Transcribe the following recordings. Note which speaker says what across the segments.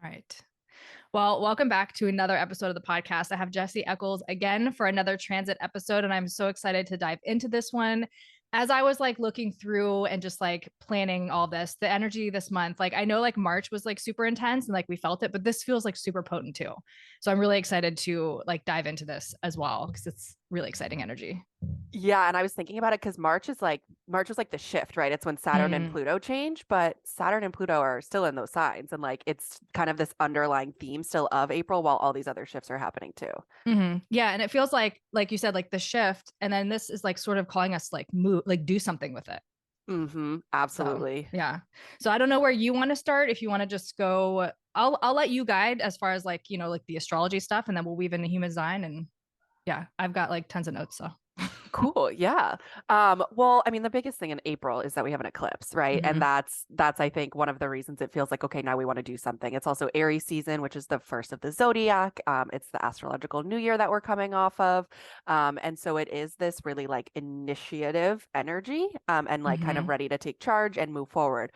Speaker 1: All right. Well, welcome back to another episode of the podcast. I have Jessie Eccles again for another transit episode, and I'm so excited to dive into this one. As I was like looking through and just like planning all this, the energy this month, like I know like March was like super intense and like we felt it, but this feels like super potent too. So I'm really excited to like dive into this as well because it's really exciting energy.
Speaker 2: Yeah, and I was thinking about it because March was like the shift, right? It's when Saturn and
Speaker 1: Mm.
Speaker 2: Pluto change, but Saturn and Pluto are still in those signs, and like it's kind of this underlying theme still of April while all these other shifts are happening too.
Speaker 1: Yeah, and it feels like you said, like the shift, and then this is like sort of calling us like move, like do something with it. So
Speaker 2: Absolutely.
Speaker 1: yeah. So I don't know where you want to start. If you want to just go, I'll let you guide as far as like, like the astrology stuff, and then we'll weave in the human design. And yeah, I've got like tons of notes. So
Speaker 2: Cool. Yeah. Well, I mean, the biggest thing in April is that we have an eclipse, right? And
Speaker 1: Mhm.
Speaker 2: that's I think one of the reasons it feels like, okay, now we want to do something. It's also Aries season, which is the first of the zodiac. It's the astrological new year that we're coming off of. And so it is this really like initiative energy, and like kind of
Speaker 1: Mhm.
Speaker 2: ready to take charge and move forward.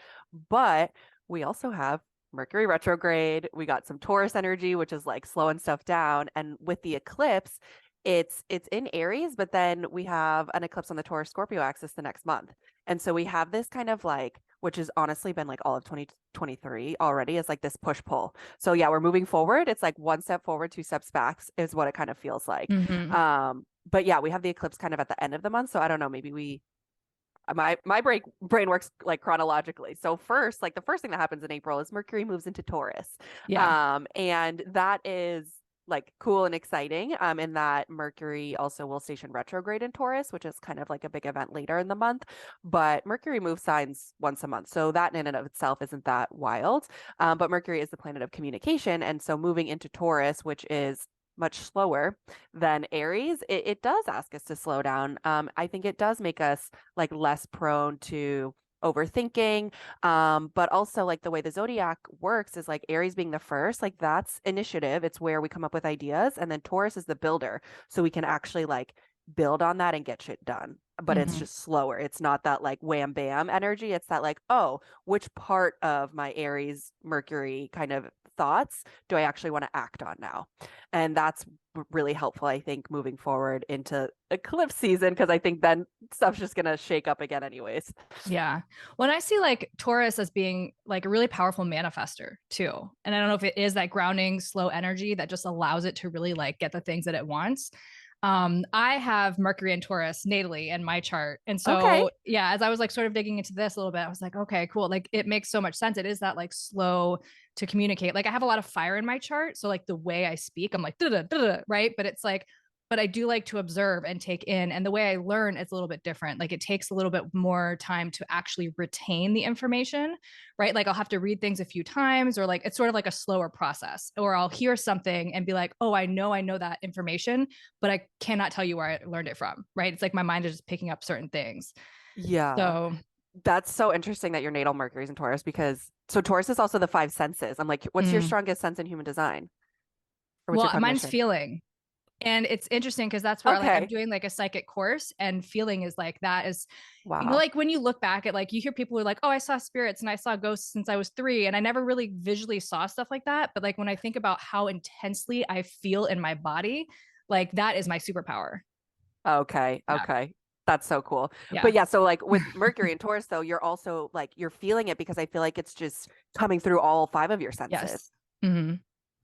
Speaker 2: But we also have Mercury retrograde. We got some Taurus energy, which is like slowing stuff down. And with the eclipse, it's in Aries, but then we have an eclipse on the Taurus Scorpio axis the next month. And so we have this kind of like, which has honestly been like all of 2023 already, is like this push pull. So yeah, we're moving forward. It's like one step forward, two steps back is what it kind of feels like.
Speaker 1: Mhm.
Speaker 2: But yeah, we have the eclipse kind of at the end of the month. So I don't know, maybe my brain works like chronologically. So first, like the first thing that happens in April is Mercury moves into Taurus.
Speaker 1: Yeah.
Speaker 2: And that is like cool and exciting. In that Mercury also will station retrograde in Taurus, which is kind of like a big event later in the month. But Mercury moves signs once a month. So that in and of itself isn't that wild. But Mercury is the planet of communication. And so moving into Taurus, which is much slower than Aries, it does ask us to slow down. I think it does make us like less prone to overthinking. But also like the way the zodiac works is like Aries being the first, like that's initiative. It's where we come up with ideas. And then Taurus is the builder. So we can actually like build on that and get shit done. But it's
Speaker 1: Mhm.
Speaker 2: just slower. It's not that like wham bam energy. It's that like, oh, which part of my Aries Mercury kind of thoughts do I actually want to act on now? And that's really helpful, I think, moving forward into eclipse season, because I think then stuff's just gonna shake up again anyways.
Speaker 1: Yeah. When I see like Taurus as being like a really powerful manifester too. And I don't know if it is that grounding, slow energy that just allows it to really like get the things that it wants. I have Mercury and Taurus natally in my chart. And
Speaker 2: Okay.
Speaker 1: so, yeah, as I was like sort of digging into this a little bit, I was like, okay, cool. Like it makes so much sense. It is that like slow to communicate. Like I have a lot of fire in my chart. So, like the way I speak, I'm like, da da, right? But it's like, but I do like to observe and take in. And the way I learn is a little bit different. Like it takes a little bit more time to actually retain the information, right? Like I'll have to read things a few times, or like it's sort of like a slower process, or I'll hear something and be like, oh, I know that information, but I cannot tell you where I learned it from, right? It's like my mind is just picking up certain things.
Speaker 2: Yeah.
Speaker 1: So,
Speaker 2: That's so interesting that your natal Mercury's in Taurus, because so Taurus is also the five senses. I'm like, what's your
Speaker 1: mm,
Speaker 2: strongest sense in human design? Or what's your
Speaker 1: well, mine's
Speaker 2: cognition?
Speaker 1: feeling. And it's interesting because that's where like I'm
Speaker 2: Okay.
Speaker 1: doing like a psychic course, and feeling is like that is,
Speaker 2: Wow.
Speaker 1: like when you look back at like you hear people who are like, oh, I saw spirits and I saw ghosts since I was 3. And I never really visually saw stuff like that. But like when I think about how intensely I feel in my body, like that is my superpower.
Speaker 2: Okay.
Speaker 1: Yeah.
Speaker 2: Okay. That's so cool. But
Speaker 1: Yeah.
Speaker 2: yeah, so like with Mercury and Taurus though, you're also like you're feeling it because I feel like it's just coming through all five of your senses.
Speaker 1: Yes.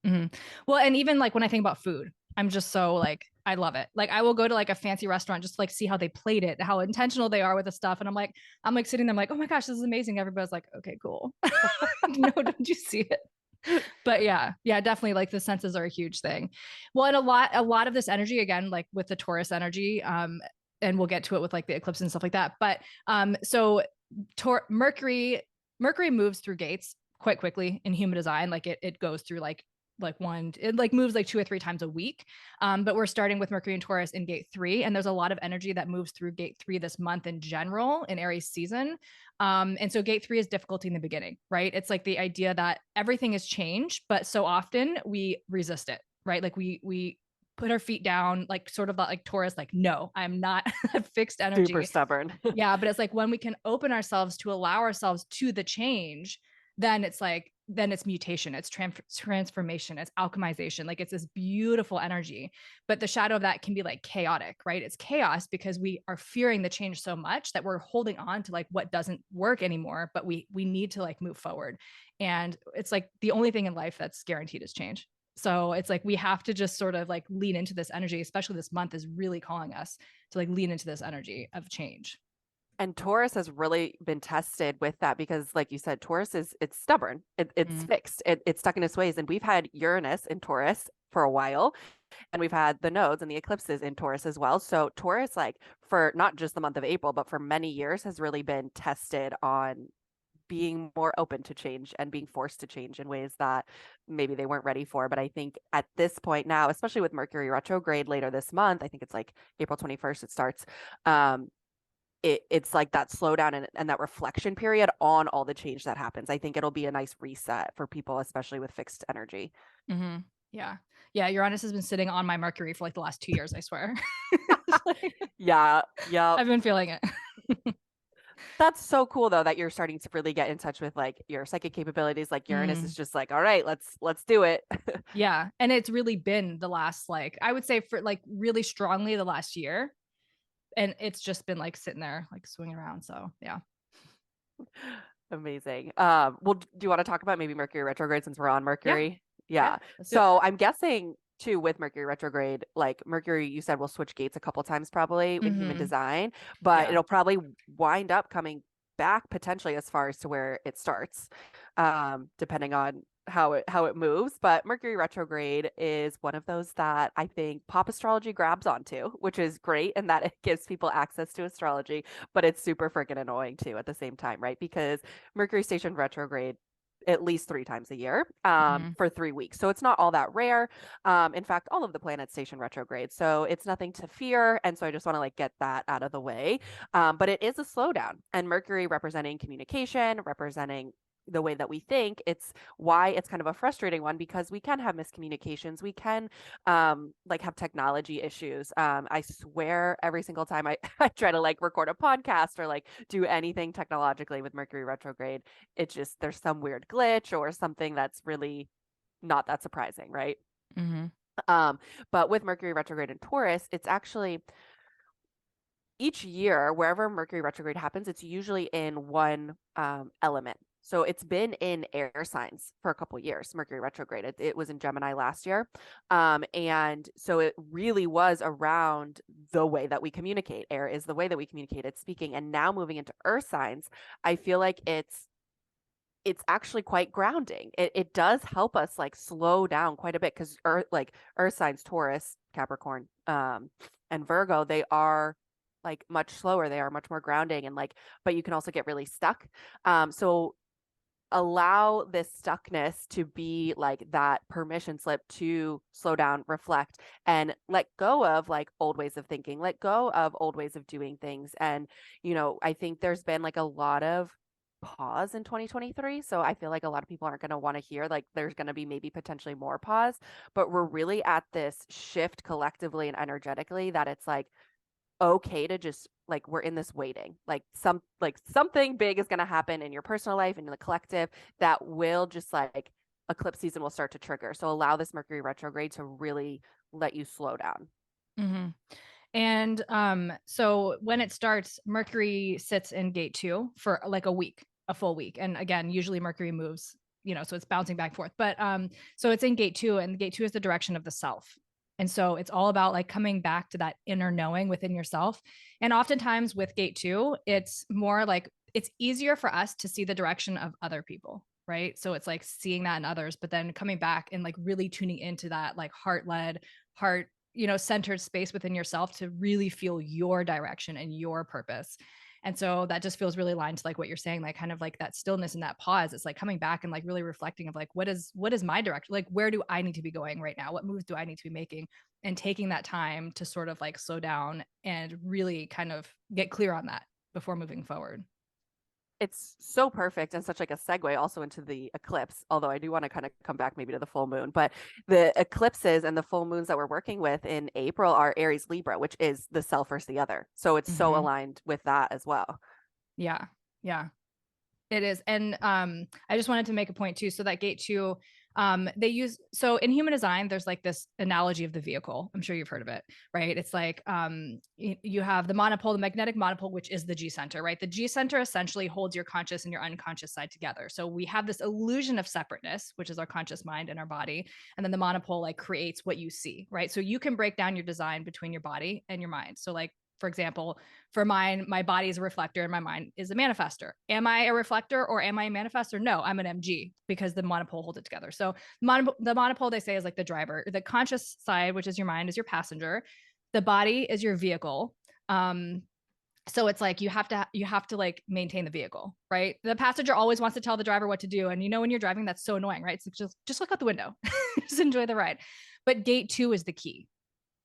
Speaker 1: hmm Well, and even like when I think about food, I'm just so like, I love it. Like I will go to like a fancy restaurant just to like see how they plate it, how intentional they are with the stuff. And I'm like sitting there, I'm like, oh my gosh, this is amazing. Everybody's like, okay, cool. No, don't you see it? But yeah, definitely like the senses are a huge thing. Well, and a lot of this energy, again, like with the Taurus energy, and we'll get to it with like the eclipse and stuff like that. But so Mercury moves through gates quite quickly in human design. Like it goes through like one, it like moves like 2 or 3 times a week. But we're starting with Mercury and Taurus in gate 3, and there's a lot of energy that moves through gate 3 this month in general in Aries season. And so gate 3 is difficulty in the beginning, right? It's like the idea that everything is change, but so often we resist it, right? Like we put our feet down, like sort of like Taurus, like, no, I'm not a fixed
Speaker 2: Super
Speaker 1: energy.
Speaker 2: stubborn.
Speaker 1: Yeah, but it's like when we can open ourselves to allow ourselves to the change, then it's like, then it's mutation, it's transformation, it's alchemization. Like it's this beautiful energy, but the shadow of that can be like chaotic, right? It's chaos because we are fearing the change so much that we're holding on to like what doesn't work anymore, but we need to like move forward. And it's like the only thing in life that's guaranteed is change. So it's like we have to just sort of like lean into this energy, especially this month is really calling us to like lean into this energy of change.
Speaker 2: And Taurus has really been tested with that because, like you said, Taurus it's stubborn. It's
Speaker 1: Mm.
Speaker 2: fixed. It's stuck in its ways. And we've had Uranus in Taurus for a while, and we've had the nodes and the eclipses in Taurus as well. So Taurus, like for not just the month of April, but for many years, has really been tested on being more open to change and being forced to change in ways that maybe they weren't ready for. But I think at this point now, especially with Mercury retrograde later this month, I think it's like April 21st, it starts. It's like that slowdown and that reflection period on all the change that happens. I think it'll be a nice reset for people, especially with fixed energy.
Speaker 1: Mm-hmm. Yeah. Yeah. Uranus has been sitting on my Mercury for like the last 2 years, I swear.
Speaker 2: Yeah. Yeah.
Speaker 1: I've been feeling it.
Speaker 2: That's so cool though that you're starting to really get in touch with like your psychic capabilities. Like Uranus is
Speaker 1: Mm.
Speaker 2: just like, all right, let's do it.
Speaker 1: Yeah. And it's really been the last, like, I would say for like really strongly the last year. And it's just been like sitting there, like swinging around. So yeah.
Speaker 2: Amazing. Well, do you want to talk about maybe Mercury retrograde since we're on
Speaker 1: Yeah.
Speaker 2: Mercury?
Speaker 1: Yeah.
Speaker 2: Yeah.
Speaker 1: Let's do it.
Speaker 2: So I'm guessing too with Mercury retrograde, like Mercury, you said will switch gates a couple times probably in human
Speaker 1: Mm-hmm.
Speaker 2: design, but
Speaker 1: Yeah.
Speaker 2: it'll probably wind up coming back potentially as far as to where it starts, depending on how it moves. But Mercury retrograde is one of those that I think pop astrology grabs onto, which is great, and that it gives people access to astrology, but it's super freaking annoying too at the same time, right? Because Mercury station retrograde at least 3 times a year,
Speaker 1: Mm-hmm.
Speaker 2: for 3 weeks. So it's not all that rare. In fact, all of the planets station retrograde. So it's nothing to fear. And so I just want to like get that out of the way. But it is a slowdown, and Mercury representing communication, representing the way that we think. It's why it's kind of a frustrating one because we can have miscommunications. We can like have technology issues. I swear every single time I, I try to like record a podcast or like do anything technologically with Mercury retrograde, it's just there's some weird glitch or something that's really not that surprising, right?
Speaker 1: Mm-hmm.
Speaker 2: Um, but with Mercury retrograde in Taurus, it's actually each year, wherever Mercury retrograde happens, it's usually in one element. So it's been in air signs for a couple years, Mercury retrograde. It was in Gemini last year. And so it really was around the way that we communicate. Air is the way that we communicate, it's speaking. And now moving into earth signs, I feel like it's actually quite grounding. It does help us like slow down quite a bit because earth signs, Taurus, Capricorn, and Virgo, they are like much slower. They are much more grounding and like, but you can also get really stuck. So allow this stuckness to be like that permission slip to slow down, reflect, and let go of like old ways of thinking, let go of old ways of doing things. And, I think there's been like a lot of pause in 2023. So I feel like a lot of people aren't going to want to hear like there's going to be maybe potentially more pause, but we're really at this shift collectively and energetically that it's like, okay to just like we're in this waiting like something big is going to happen in your personal life and in the collective that will just like eclipse season will start to trigger, so allow this Mercury retrograde to really let you slow down.
Speaker 1: Mm-hmm. And so when it starts, Mercury sits in gate 2 for like a full week. And again, usually Mercury moves, so it's bouncing back and forth. But so it's in gate 2, and gate 2 is the direction of the self. And so it's all about like coming back to that inner knowing within yourself. And oftentimes with gate 2, it's more like it's easier for us to see the direction of other people. Right. So it's like seeing that in others, but then coming back and like really tuning into that like heart led, heart centered space within yourself to really feel your direction and your purpose. And so that just feels really aligned to like what you're saying, like kind of like that stillness and that pause. It's like coming back and like really reflecting of like, what is my direction? Like, where do I need to be going right now? What moves do I need to be making? And taking that time to sort of like slow down and really kind of get clear on that before moving forward.
Speaker 2: It's so perfect and such like a segue also into the eclipse, although I do want to kind of come back maybe to the full moon. But the eclipses and the full moons that we're working with in April are Aries Libra, which is the self versus the other. So it's so
Speaker 1: Mm-hmm.
Speaker 2: aligned with that as well.
Speaker 1: Yeah. Yeah. It is. And I just wanted to make a point too. So that gate two, they use, so in human design, there's like this analogy of the vehicle. I'm sure you've heard of it, right? It's like you have the monopole, the magnetic monopole, which is the G center, right? The G center essentially holds your conscious and your unconscious side together. So we have this illusion of separateness, which is our conscious mind and our body. And then the monopole like creates what you see, right? So you can break down your design between your body and your mind. So like, for example, for mine, my body is a reflector and my mind is a manifestor. Am I a reflector or am I a manifestor? No, I'm an MG because the monopole holds it together. So the monopole, they say, is like the driver. The conscious side, which is your mind, is your passenger. The body is your vehicle. So it's like you have to like maintain the vehicle, right? The passenger always wants to tell the driver what to do, and when you're driving, that's so annoying, right? So just look out the window, just enjoy the ride. But gate two is the key,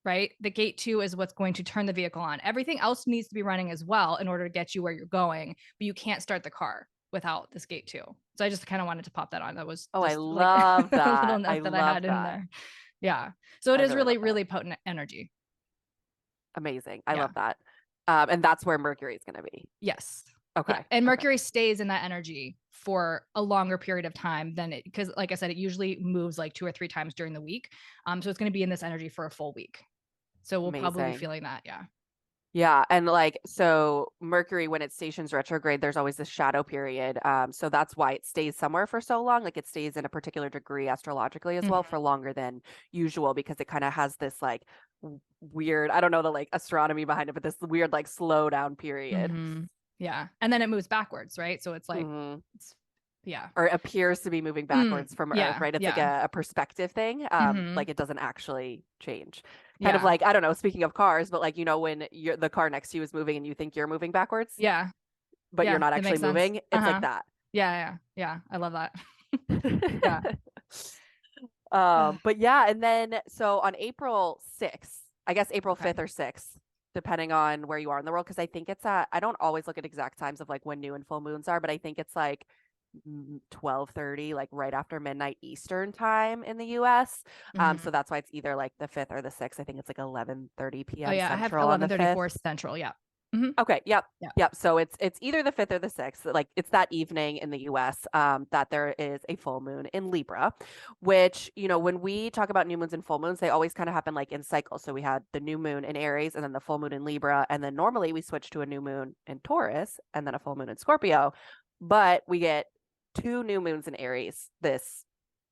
Speaker 1: right? The gate two is what's going to turn the vehicle on. Everything else needs to be running as well in order to get you where you're going, but you can't start the car without this gate two. So I just kind of wanted to pop that on. That was
Speaker 2: Oh, I
Speaker 1: just like
Speaker 2: love
Speaker 1: a little
Speaker 2: that.
Speaker 1: note
Speaker 2: I
Speaker 1: that I
Speaker 2: love
Speaker 1: had in
Speaker 2: that.
Speaker 1: there. Yeah. So it
Speaker 2: I
Speaker 1: is
Speaker 2: really
Speaker 1: really,
Speaker 2: love that.
Speaker 1: really potent energy.
Speaker 2: Amazing. I
Speaker 1: Yeah.
Speaker 2: love that. And that's where Mercury is going to be.
Speaker 1: Yes.
Speaker 2: Okay.
Speaker 1: Yeah. And
Speaker 2: Okay.
Speaker 1: Mercury stays in that energy for a longer period of time than it, because like I said, it usually moves like 2 or 3 times during the week. So it's going to be in this energy for a full week. So we'll probably be
Speaker 2: Amazing.
Speaker 1: feeling that. Yeah.
Speaker 2: Yeah, and like so Mercury when it stations retrograde, there's always this shadow period. So that's why it stays somewhere for so long. Like it stays in a particular degree astrologically as well
Speaker 1: Mhm.
Speaker 2: for longer than usual because it kind of has this like weird, I don't know the like astronomy behind it, but this weird like slow down period.
Speaker 1: Yeah. And then it moves backwards, right? So it's like,
Speaker 2: hmm
Speaker 1: it's, yeah.
Speaker 2: Or it appears to be moving backwards from Earth,
Speaker 1: Yeah.
Speaker 2: right? It's like
Speaker 1: Yeah.
Speaker 2: a perspective thing.
Speaker 1: hmm
Speaker 2: Like it doesn't actually change. Kind of
Speaker 1: Yeah.
Speaker 2: like, I don't know, speaking of cars, but like when the car next to you is moving and you think you're moving backwards,
Speaker 1: Yeah.
Speaker 2: but you're
Speaker 1: Yeah.
Speaker 2: not
Speaker 1: That
Speaker 2: actually
Speaker 1: makes sense.
Speaker 2: moving. It's like
Speaker 1: Uh-huh.
Speaker 2: that.
Speaker 1: Yeah. Yeah. Yeah. I love that. Yeah.
Speaker 2: But yeah, and then so on April 6th, I guess April
Speaker 1: Okay.
Speaker 2: 5th or 6th, depending on where you are in the world, because I think it's at, I don't always look at exact times of like when new and full moons are, but I think it's like 12:30, like right after midnight Eastern time in the US. So
Speaker 1: hmm
Speaker 2: that's why it's either like the 5th or the 6th. I think it's like 11:30
Speaker 1: Oh
Speaker 2: p.m.
Speaker 1: yeah. I have
Speaker 2: Central on the
Speaker 1: 11:34
Speaker 2: 5th.
Speaker 1: Central. Yeah. hmm
Speaker 2: Okay, yep.
Speaker 1: Yeah.
Speaker 2: Yep. So it's either the 5th or the 6th. Like it's that evening in the US that there is a full moon in Libra, which, when we talk about new moons and full moons, they always kind of happen like in cycles. So we had the new moon in Aries and then the full moon in Libra. And then normally we switch to a new moon in Taurus and then a full moon in Scorpio. But we get 2 new moons in Aries this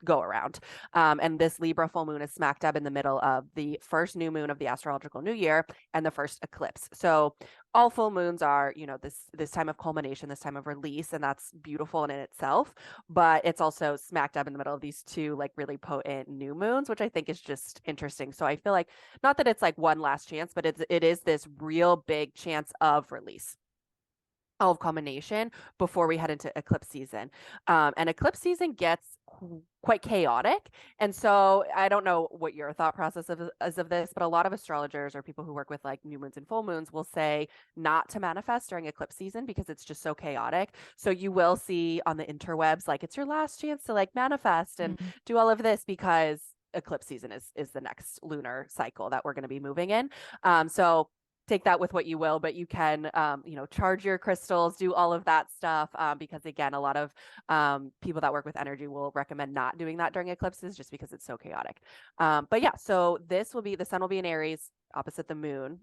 Speaker 2: go around. And this Libra full moon is smack dab in the middle of the first new moon of the astrological new year and the first eclipse. So all full moons are, this time of culmination, this time of release, and that's beautiful in itself. But it's also smack dab in the middle of these two like really potent new moons, which I think is just interesting. So I feel like not that it's like one last chance, but it is this real big chance of release of culmination before we head into eclipse season. And eclipse season gets quite chaotic. And so I don't know what your thought process is of this, but a lot of astrologers or people who work with like new moons and full moons will say not to manifest during eclipse season because it's just so chaotic. So you will see on the interwebs, like it's your last chance to like manifest and
Speaker 1: Mhm.
Speaker 2: do all of this because eclipse season is the next lunar cycle that we're going to be moving in. So take that with what you will, but you can, charge your crystals, do all of that stuff. Because again, a lot of people that work with energy will recommend not doing that during eclipses just because it's so chaotic. But yeah, so the sun will be in Aries opposite the moon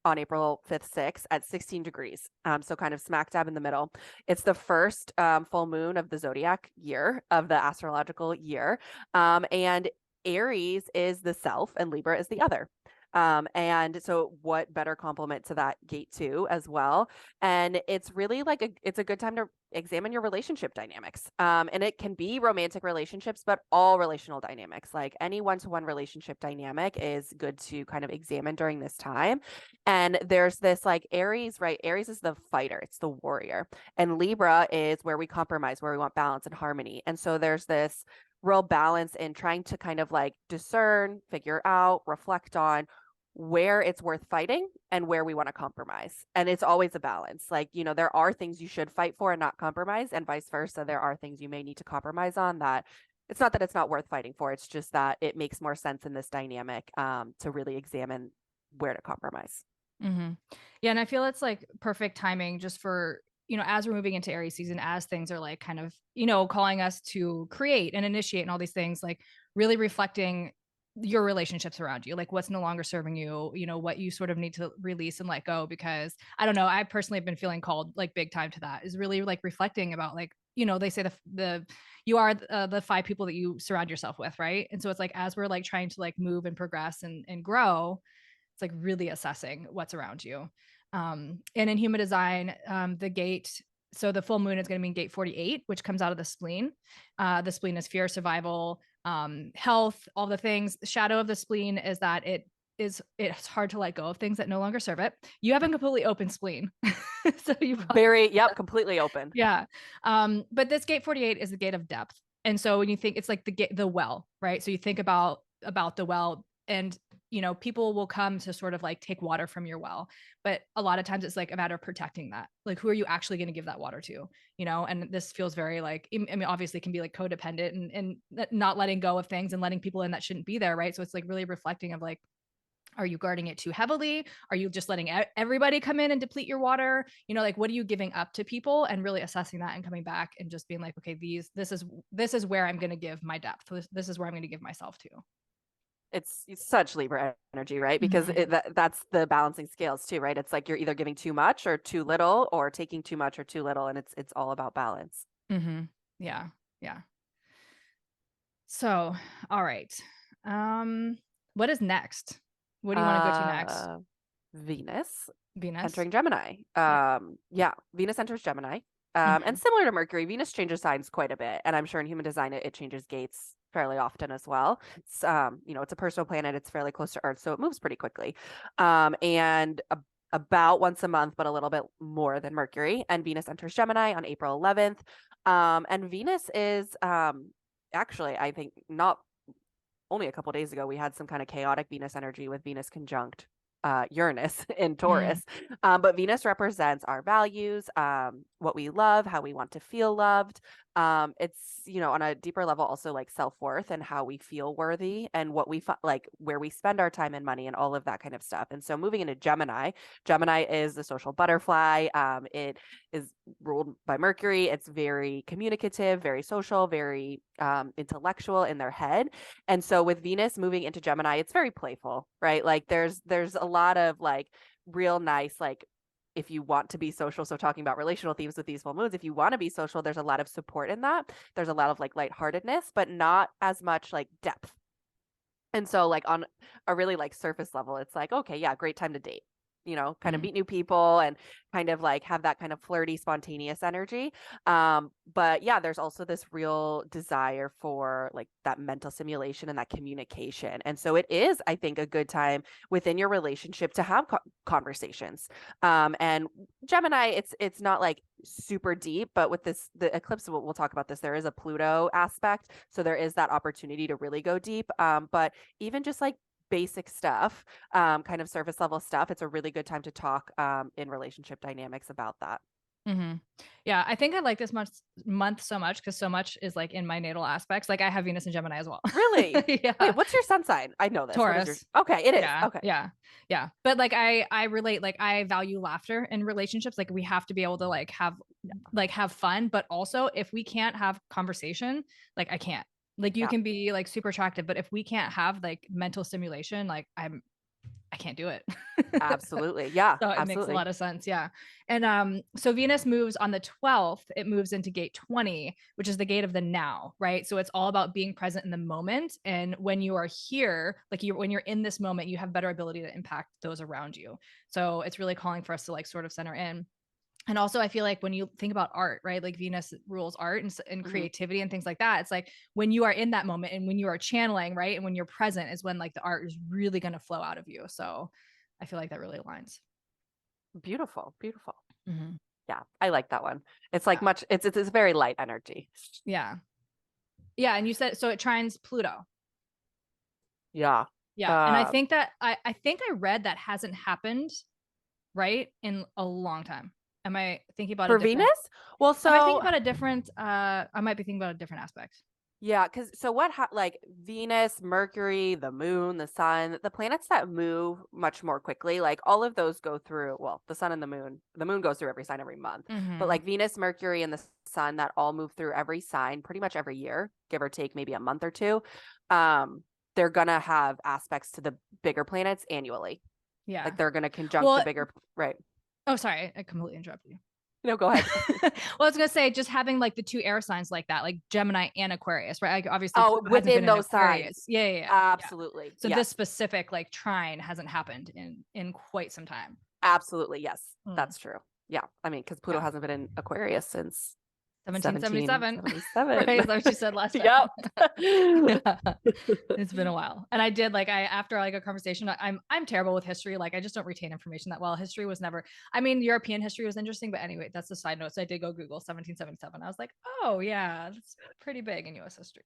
Speaker 2: on April 5th, 6th at 16 degrees. So kind of smack dab in the middle. It's the first full moon of the zodiac year of the astrological year. And Aries is the self and Libra is the other. And so what better complement to that gate two as well. And it's really like it's a good time to examine your relationship dynamics. And it can be romantic relationships, but all relational dynamics, like any one-to-one relationship dynamic is good to kind of examine during this time. And there's this like Aries, right? Aries is the fighter, it's the warrior. And Libra is where we compromise, where we want balance and harmony. And so there's this real balance in trying to kind of like discern, figure out, reflect on where it's worth fighting and where we want to compromise. And it's always a balance. Like, there are things you should fight for and not compromise, and vice versa. There are things you may need to compromise on that it's not that it's not worth fighting for. It's just that it makes more sense in this dynamic to really examine where to compromise.
Speaker 1: Yeah. And I feel it's like perfect timing just for as we're moving into Aries season, as things are like kind of, calling us to create and initiate and all these things, like really reflecting your relationships around you, like what's no longer serving you, what you sort of need to release and let go. Because I don't know, I personally have been feeling called like big time to that, is really like reflecting about like, they say the you are the 5 people that you surround yourself with, right? And so it's like, as we're like trying to like move and progress and grow, it's like really assessing what's around you. And in human design, the gate, so the full moon is going to be in gate 48, which comes out of the spleen. The spleen is fear, survival, health, all the things. The shadow of the spleen is that it's hard to let go of things that no longer serve it. You have a completely open spleen. So
Speaker 2: completely open.
Speaker 1: Yeah. But this gate 48 is the gate of depth. And so when you think, it's like the well, right? So you think about the well, and people will come to sort of like take water from your well, but a lot of times it's like a matter of protecting that. Like, who are you actually going to give that water to? And this feels very like, I mean, obviously it can be like codependent and not letting go of things and letting people in that shouldn't be there, right? So it's like really reflecting of like, are you guarding it too heavily? Are you just letting everybody come in and deplete your water? Like, what are you giving up to people? And really assessing that and coming back and just being like, okay, this is where I'm going to give my depth. This is where I'm going to give myself to.
Speaker 2: It's such Libra energy, right? Because that's the balancing scales too, right? It's like you're either giving too much or too little, or taking too much or too little, and it's all about balance.
Speaker 1: Mm-hmm. Yeah. Yeah. So, all right. What is next? What do you want to go to next?
Speaker 2: Venus
Speaker 1: Venus
Speaker 2: entering Gemini. Yeah, Venus enters Gemini.
Speaker 1: Mm-hmm.
Speaker 2: And similar to Mercury, Venus changes signs quite a bit. And I'm sure in human design, it changes gates fairly often as well. It's, it's a personal planet. It's fairly close to Earth, so it moves pretty quickly. And about once a month, but a little bit more than Mercury. And Venus enters Gemini on April 11th. And Venus is actually, I think, not only a couple days ago, we had some kind of chaotic Venus energy with Venus conjunct Uranus in Taurus. But Venus represents our values, what we love, how we want to feel loved. It's, on a deeper level, also like self-worth and how we feel worthy and what we like, where we spend our time and money and all of that kind of stuff. And so moving into Gemini, Gemini is the social butterfly. It is ruled by Mercury. It's very communicative, very social, very intellectual in their head. And so with Venus moving into Gemini, it's very playful, right? Like there's a lot of like real nice, like, if you want to be social, so talking about relational themes with these full moons, if you want to be social, there's a lot of support in that. There's a lot of like lightheartedness, but not as much like depth. And so like on a really like surface level, it's like, okay, yeah, great time to date, kind of meet new people and kind of like have that kind of flirty, spontaneous energy. But yeah, there's also this real desire for like that mental simulation and that communication. And so it is, I think, a good time within your relationship to have conversations. And Gemini, it's not like super deep, but with the eclipse, we'll talk about this. There is a Pluto aspect. So there is that opportunity to really go deep. But even just like basic stuff, kind of surface level stuff, it's a really good time to talk in relationship dynamics about that.
Speaker 1: Mm-hmm. Yeah, I think I like this month so much because so much is like in my natal aspects. Like I have Venus and Gemini as well.
Speaker 2: Really?
Speaker 1: Yeah.
Speaker 2: Wait, what's your sun sign? I know this.
Speaker 1: Taurus.
Speaker 2: Okay, it is.
Speaker 1: Yeah.
Speaker 2: Okay.
Speaker 1: Yeah. But like I relate, like I value laughter in relationships. Like we have to be able to like have fun, but also if we can't have conversation, like I can't. Like you can be like super attractive, but if we can't have like mental stimulation, like I can't do it.
Speaker 2: Absolutely. Yeah.
Speaker 1: So it
Speaker 2: absolutely.
Speaker 1: makes a lot of sense. Yeah. And so Venus moves on the 12th, it moves into gate 20, which is the gate of the now, right? So it's all about being present in the moment. And when you are here, like when you're in this moment, you have better ability to impact those around you. So it's really calling for us to like sort of center in. And also I feel like when you think about art, right, like Venus rules art and creativity and things like that, it's like when you are in that moment and when you are channeling, right, and when you're present is when like the art is really going to flow out of you. So I feel like that really aligns.
Speaker 2: Beautiful.
Speaker 1: Mm-hmm.
Speaker 2: Yeah, I like that one. It's like it's very light energy.
Speaker 1: Yeah. And you said so it trines Pluto.
Speaker 2: Yeah.
Speaker 1: And I think that I think I read that hasn't happened, right, in a long time. Am I thinking about
Speaker 2: for Venus? Well, so
Speaker 1: am I thinking about a different I might be thinking about a different aspect.
Speaker 2: Yeah, because so like Venus, Mercury, the moon, the sun, the planets that move much more quickly, like all of those go through, well, the sun and the moon goes through every sign every month. But
Speaker 1: Mm-hmm.
Speaker 2: like Venus, Mercury, and the sun that all move through every sign pretty much every year, give or take maybe a month or two. Um, they're gonna have aspects to the bigger planets annually.
Speaker 1: Yeah.
Speaker 2: Like they're gonna conjunct the
Speaker 1: Well,
Speaker 2: bigger, right.
Speaker 1: oh, sorry, I completely interrupted you.
Speaker 2: No, go ahead.
Speaker 1: Well, I was gonna say just having like the two air signs like that, like Gemini and Aquarius, right? Like obviously
Speaker 2: Oh,
Speaker 1: Pluto hasn't been
Speaker 2: within
Speaker 1: in
Speaker 2: those
Speaker 1: Aquarius.
Speaker 2: signs.
Speaker 1: Yeah.
Speaker 2: Absolutely.
Speaker 1: So this
Speaker 2: Yes.
Speaker 1: specific like trine hasn't happened in quite some time.
Speaker 2: Absolutely. Yes.
Speaker 1: Mm,
Speaker 2: That's true. Yeah. I mean, because Pluto
Speaker 1: yeah.
Speaker 2: hasn't been in Aquarius since
Speaker 1: 1777. Right?
Speaker 2: 1777.
Speaker 1: Is that what you said last time?
Speaker 2: Yep.
Speaker 1: Yeah. It's been a while. And I did like I after like a conversation, I'm terrible with history. Like I just don't retain information that well. History was never, I mean, European history was interesting, but anyway, that's a side note. So I did go Google 1777. I was like, oh yeah, that's pretty big in US history.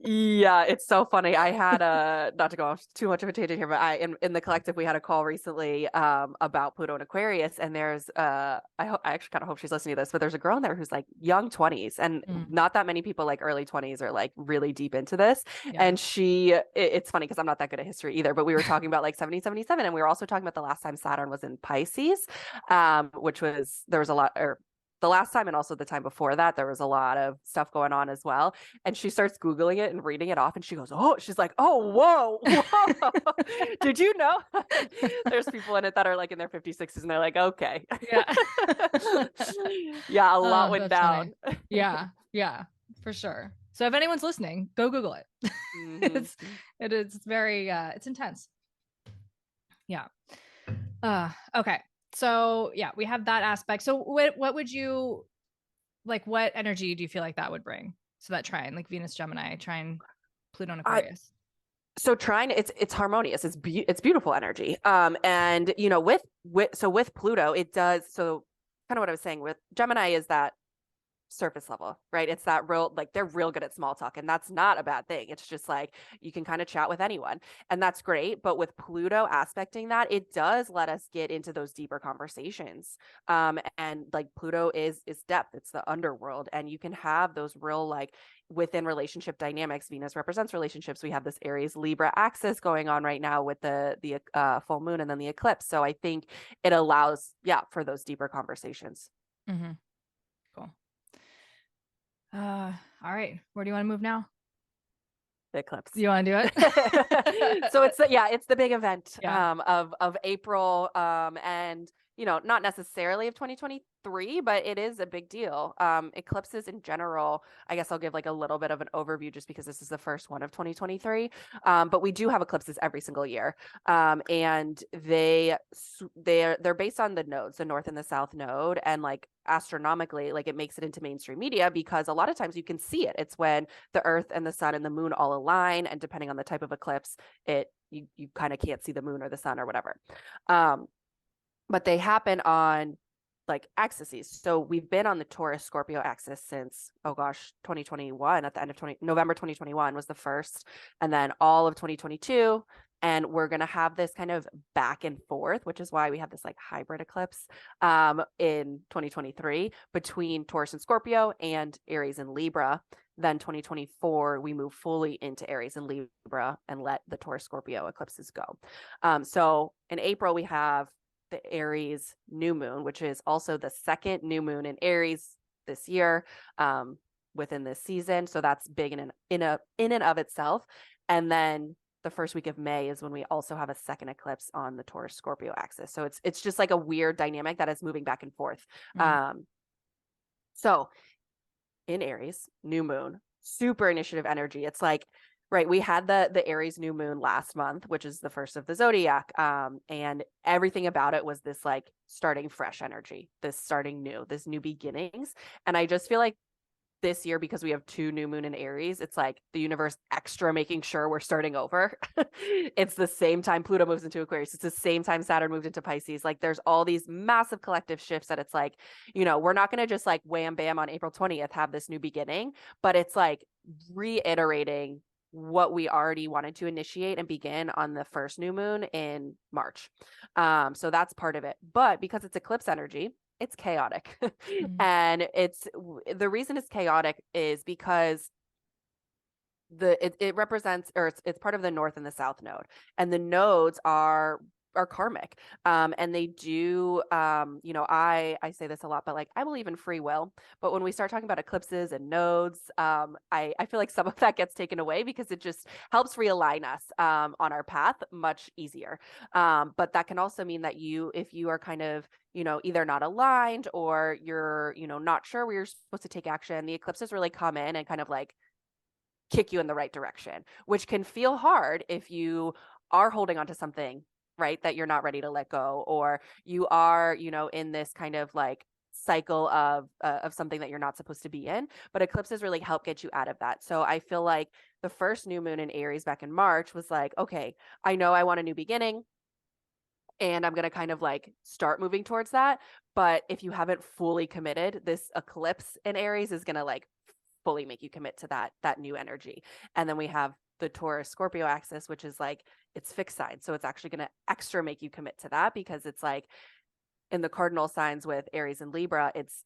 Speaker 2: Yeah, it's so funny. I had a not to go off too much of a tangent here, but in the collective we had a call recently about Pluto and Aquarius, and there's I actually kind of hope she's listening to this, but there's a girl in there who's like young 20s, and
Speaker 1: Mm,
Speaker 2: not that many people like early 20s are like really deep into this.
Speaker 1: yeah.
Speaker 2: And it's funny because I'm not that good at history either, but we were talking about like 1777, and we were also talking about the last time Saturn was in Pisces, which was there was a lot or the last time and also the time before that, there was a lot of stuff going on as well. And she starts Googling it and reading it off. And she goes, oh, she's like, oh, whoa. Did you know? There's people in it that are like in their 50s, 60s, and they're like, okay.
Speaker 1: Yeah.
Speaker 2: Yeah, a lot
Speaker 1: Oh,
Speaker 2: went
Speaker 1: that's funny.
Speaker 2: down.
Speaker 1: Yeah, for sure. So if anyone's listening, go Google it.
Speaker 2: Mhm.
Speaker 1: It's very it's intense. Yeah. Okay. So yeah, we have that aspect. So what would you like what energy do you feel like that would bring? So that trine, like Venus, Gemini, trine, Pluto and
Speaker 2: I,
Speaker 1: Aquarius.
Speaker 2: so Trine, it's harmonious. It's beautiful energy. And you know, with Pluto, it does so kind of what I was saying with Gemini is that surface level, right? It's that real, like they're real good at small talk, and that's not a bad thing. It's just like you can kind of chat with anyone, and that's great. But with Pluto aspecting that, it does let us get into those deeper conversations. And like Pluto is depth, it's the underworld, and you can have those real like within relationship dynamics. Venus represents relationships. We have this Aries Libra axis going on right now with the full moon and then the eclipse. So I think it allows, yeah, for those deeper conversations.
Speaker 1: Mm-hmm. Cool. All right. Where do you want to move now?
Speaker 2: The eclipse.
Speaker 1: Do you want to do it?
Speaker 2: So it's the big event
Speaker 1: Yeah.
Speaker 2: of April, and you know, not necessarily of 2023, but it is a big deal. Eclipses in general, I guess I'll give like a little bit of an overview just because this is the first one of 2023. But we do have eclipses every single year. And they're based on the nodes, the north and the south node, and like astronomically, like it makes it into mainstream media because a lot of times you can see it. It's when the earth and the sun and the moon all align, and depending on the type of eclipse, you kind of can't see the moon or the sun or whatever. But they happen on like axes. So we've been on the Taurus Scorpio axis since, oh gosh, 2021. At the end of November 2021 was the first, and then all of 2022. And we're going to have this kind of back and forth, which is why we have this like hybrid eclipse in 2023 between Taurus and Scorpio and Aries and Libra. Then 2024, we move fully into Aries and Libra and let the Taurus Scorpio eclipses go. So in April, we have the Aries New Moon, which is also the second new moon in Aries this year, within this season. So that's big in and of itself. And then the first week of May is when we also have a second eclipse on the Taurus Scorpio axis. So it's just like a weird dynamic that is moving back and forth.
Speaker 1: Mm.
Speaker 2: So in Aries, new moon, super initiative energy. It's like, right, we had the Aries new moon last month, which is the first of the zodiac. And everything about it was this like starting fresh energy, this starting new, this new beginnings. And I just feel like this year, because we have two new moon in Aries, it's like the universe extra making sure we're starting over. It's the same time Pluto moves into Aquarius. It's the same time Saturn moved into Pisces. Like there's all these massive collective shifts that it's like, you know, we're not going to just like wham bam on April 20th have this new beginning, but it's like reiterating what we already wanted to initiate and begin on the first new moon in March. So that's part of it. But because it's eclipse energy, it's chaotic.
Speaker 1: Mm.
Speaker 2: And the reason it's chaotic is because it represents, or it's part of the north and the south node, and the nodes are karmic. And they do, I say this a lot, but like, I believe in free will. But when we start talking about eclipses and nodes, I feel like some of that gets taken away because it just helps realign us on our path much easier. But that can also mean that if you are kind of, either not aligned or you're, not sure where you're supposed to take action, the eclipses really come in and kind of like kick you in the right direction, which can feel hard if you are holding on to something, right, that you're not ready to let go, or you are, in this kind of like cycle of something that you're not supposed to be in. But eclipses really help get you out of that. So I feel like the first new moon in Aries back in March was like, okay, I know I want a new beginning, and I'm going to kind of like start moving towards that. But if you haven't fully committed, this eclipse in Aries is going to like fully make you commit to that new energy. And then we have the Taurus Scorpio axis, which is like, it's fixed sign. So it's actually going to extra make you commit to that, because it's like in the cardinal signs with Aries and Libra, it's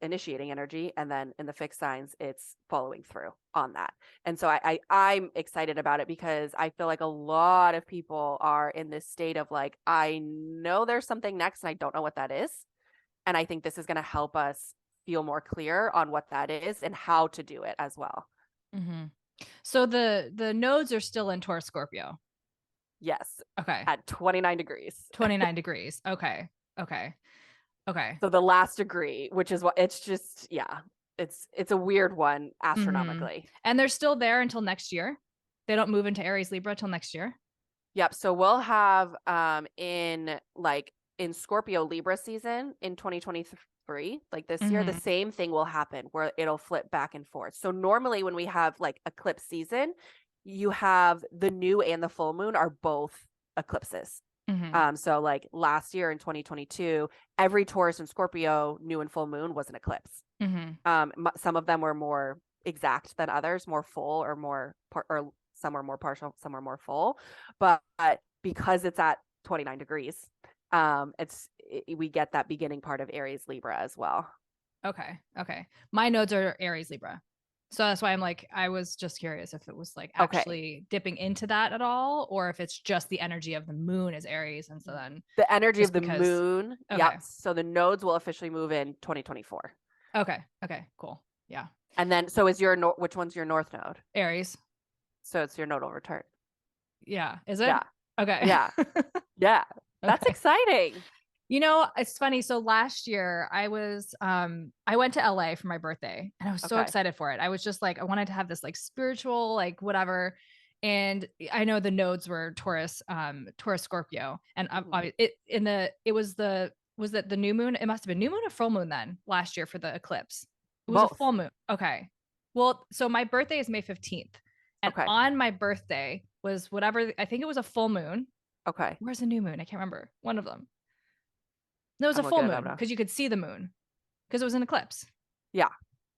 Speaker 2: initiating energy. And then in the fixed signs, it's following through on that. And so I'm excited about it, because I feel like a lot of people are in this state of like, I know there's something next and I don't know what that is. And I think this is going to help us feel more clear on what that is and how to do it as well.
Speaker 1: Mm-hmm. So the nodes are still in Taurus Scorpio.
Speaker 2: Yes.
Speaker 1: Okay.
Speaker 2: At 29 degrees.
Speaker 1: 29 degrees. Okay. Okay. Okay.
Speaker 2: So the last degree, which is what it's just, yeah, it's a weird one astronomically.
Speaker 1: And they're still there until next year. They don't move into Aries Libra till next year.
Speaker 2: Yep. So we'll have in Scorpio Libra season in 2023, like this year, the same thing will happen where it'll flip back and forth. So normally when we have like eclipse season, you have the new and the full moon are both eclipses. So like last year in 2022, every Taurus and Scorpio new and full moon was an eclipse. Some of them were more exact than others, more full or more or some are more partial, some are more full. But because it's at 29 degrees, we get that beginning part of Aries Libra as well.
Speaker 1: Okay. My nodes are Aries Libra. So that's why I'm like, I was just curious if it was like actually dipping into that at all, or if it's just the energy of the moon is Aries. And so then
Speaker 2: the energy of the moon. Okay. Yep. So the nodes will officially move in 2024.
Speaker 1: Okay. Cool. Yeah.
Speaker 2: And then, so is which one's your north node?
Speaker 1: Aries.
Speaker 2: So it's your nodal return.
Speaker 1: Yeah. Is it?
Speaker 2: Yeah.
Speaker 1: Okay.
Speaker 2: Yeah. Yeah. That's exciting.
Speaker 1: It's funny. So last year I went to LA for my birthday, and I was so excited for it. I was just like, I wanted to have this like spiritual, like whatever. And I know the nodes were Taurus Scorpio. And was it the new moon? It must've been new moon or full moon then last year for the eclipse. It was a full moon. Okay. Well, so my birthday is May 15th. And on my birthday was whatever, I think it was a full moon.
Speaker 2: Okay.
Speaker 1: Where's the new moon? I can't remember. One of them. No, it was a full moon because you could see the moon because it was an eclipse.
Speaker 2: Yeah.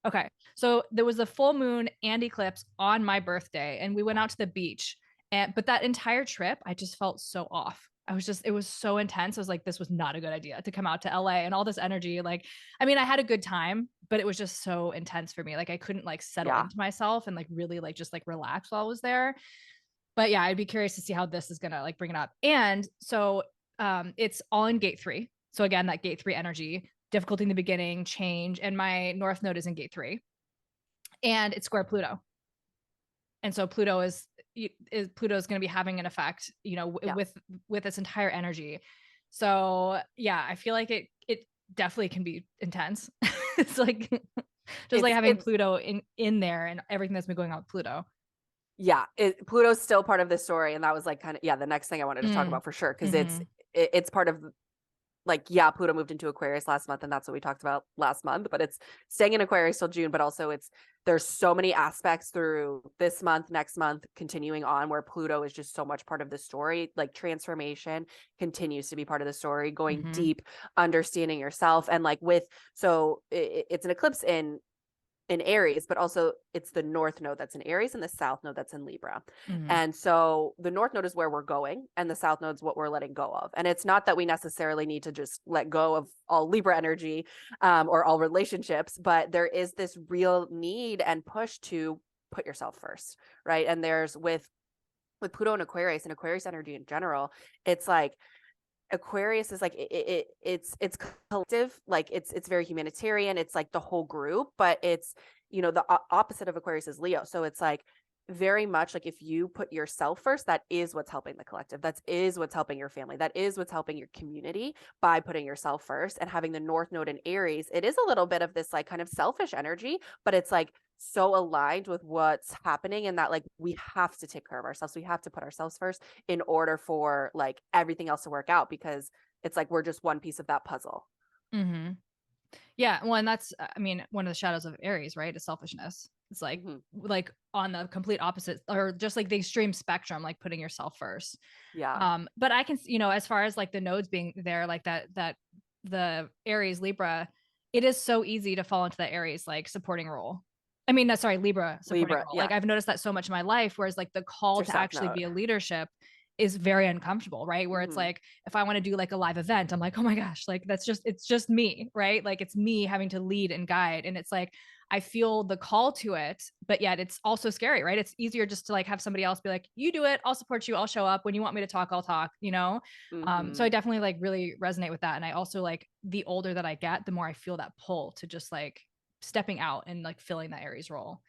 Speaker 1: Okay. So there was a full moon and eclipse on my birthday, and we went out to the beach. But that entire trip, I just felt so off. It was so intense. I was like, this was not a good idea to come out to LA and all this energy. Like, I mean, I had a good time, but it was just so intense for me. Like I couldn't like settle into myself and like really like just like relax while I was there. But yeah, I'd be curious to see how this is going to like bring it up. And so it's all in gate 3. So again, that gate 3 energy, difficulty in the beginning, change. And my north node is in gate 3. And it's square Pluto. And so Pluto is going to be having an effect, with its entire energy. So yeah, I feel like it definitely can be intense. It's like just like having Pluto in there and everything that's been going on with Pluto.
Speaker 2: Yeah, Pluto's still part of this story, and that was like kind of the next thing I wanted to talk about for sure, because it's part of like, Pluto moved into Aquarius last month, and that's what we talked about last month, but it's staying in Aquarius till June, but also there's so many aspects through this month, next month, continuing on, where Pluto is just so much part of the story. Like transformation continues to be part of the story, going deep, understanding yourself, and like it's an eclipse in Aries, but also it's the north node that's in Aries and the south node that's in Libra. And so the north node is where we're going, and the south node is what we're letting go of. And it's not that we necessarily need to just let go of all Libra energy or all relationships, but there is this real need and push to put yourself first, right? And there's with Pluto and Aquarius energy in general, it's like Aquarius is like it's collective, like it's very humanitarian. It's like the whole group, but it's, you know, the opposite of Aquarius is Leo. So it's like very much like if you put yourself first, that is what's helping the collective. That is what's helping your family. That is what's helping your community by putting yourself first. And having the North Node in Aries, it is a little bit of this like kind of selfish energy, but it's like so aligned with what's happening, and that like we have to take care of ourselves. We have to put ourselves first in order for like everything else to work out, because it's like we're just one piece of that puzzle.
Speaker 1: Mm-hmm. Yeah. Well, and that's, I mean, one of the shadows of Aries, right? Is selfishness. It's like on the complete opposite, or just like the extreme spectrum, like putting yourself first.
Speaker 2: Yeah.
Speaker 1: But I can, you know, as far as like the nodes being there, like that the Aries Libra, it is so easy to fall into the Aries like supporting role. I mean, no, sorry, Libra supporting
Speaker 2: Libra.
Speaker 1: role.
Speaker 2: Yeah.
Speaker 1: Like I've noticed that so much in my life, whereas like the
Speaker 2: It's
Speaker 1: call
Speaker 2: your
Speaker 1: to
Speaker 2: South
Speaker 1: actually
Speaker 2: Node.
Speaker 1: be a leadership is very uncomfortable, right? Where it's like, if I want to do like a live event, I'm like, oh my gosh, like it's just me, right? Like it's me having to lead and guide. And it's like, I feel the call to it, but yet it's also scary, right? It's easier just to like have somebody else be like, you do it, I'll support you, I'll show up. When you want me to talk, I'll talk, you know? So I definitely like really resonate with that. And I also like the older that I get, the more I feel that pull to just like stepping out and like filling that Aries role.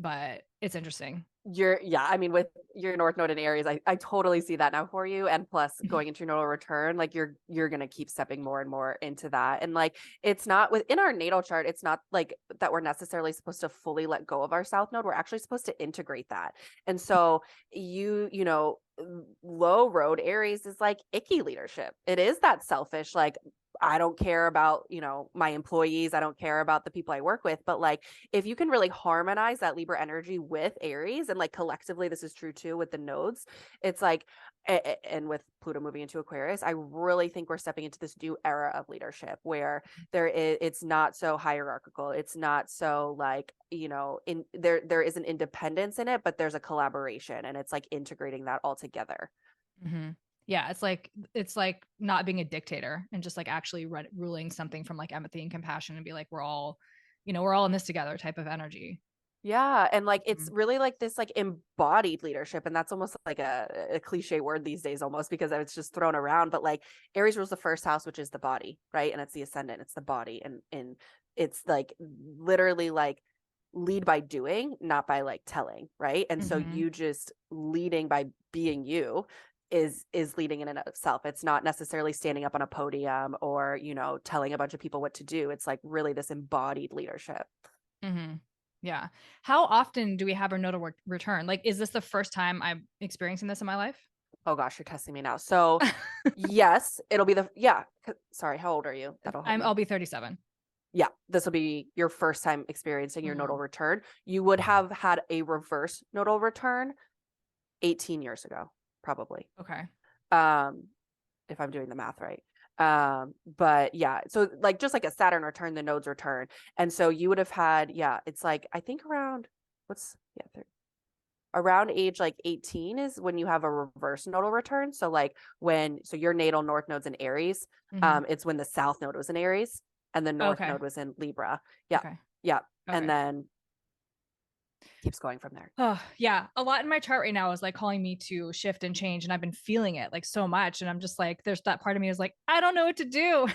Speaker 1: But it's interesting.
Speaker 2: I mean, with your North Node in Aries, I totally see that now for you. And plus going into your nodal return, like you're gonna keep stepping more and more into that. And like it's not within our natal chart, it's not like that we're necessarily supposed to fully let go of our South Node. We're actually supposed to integrate that. And so you know, low road Aries is like icky leadership. It is that selfish, like I don't care about, you know, my employees. I don't care about the people I work with. But like, if you can really harmonize that Libra energy with Aries, and like collectively, this is true too with the nodes, it's like, and with Pluto moving into Aquarius, I really think we're stepping into this new era of leadership where it's not so hierarchical. It's not so like, you know, there is an independence in it, but there's a collaboration, and it's like integrating that all together.
Speaker 1: Mm-hmm. Yeah, it's like not being a dictator and just like actually ruling something from like empathy and compassion, and be like, we're all, you know, we're all in this together type of energy.
Speaker 2: Yeah. And like it's
Speaker 1: Mhm.
Speaker 2: really like this like embodied leadership. And that's almost like a cliche word these days almost, because it's just thrown around. But like Aries rules the first house, which is the body, right? And it's the ascendant, it's the body. And it's like literally like lead by doing, not by like telling, right? And so
Speaker 1: Mhm.
Speaker 2: you just leading by being you is leading in and of itself. It's not necessarily standing up on a podium or, you know, telling a bunch of people what to do. It's like really this embodied leadership.
Speaker 1: Mhm. Yeah. How often do we have our nodal return? Like, is this the first time I'm experiencing this in my life?
Speaker 2: Oh gosh, you're testing me now. So yes, it'll be sorry, how old are you? That'll help
Speaker 1: I'll
Speaker 2: me.
Speaker 1: be 37.
Speaker 2: Yeah, this will be your first time experiencing your nodal
Speaker 1: Mhm.
Speaker 2: return. You would have had a reverse nodal return 18 years ago, probably.
Speaker 1: Okay.
Speaker 2: Um, if I'm doing the math right. But yeah, so like just like a Saturn return, the nodes return. And so you would have had, yeah, it's like I think around around age like 18 is when you have a reverse nodal return. So like so your natal north node's in Aries,
Speaker 1: Mhm.
Speaker 2: it's when the south node was in Aries and the north
Speaker 1: Okay.
Speaker 2: node was in Libra. Yeah.
Speaker 1: Okay.
Speaker 2: Yeah. And
Speaker 1: Okay.
Speaker 2: then keeps going from there.
Speaker 1: Oh, yeah. A lot in my chart right now is like calling me to shift and change. And I've been feeling it like so much. And I'm just like, there's that part of me is like, I don't know what to do.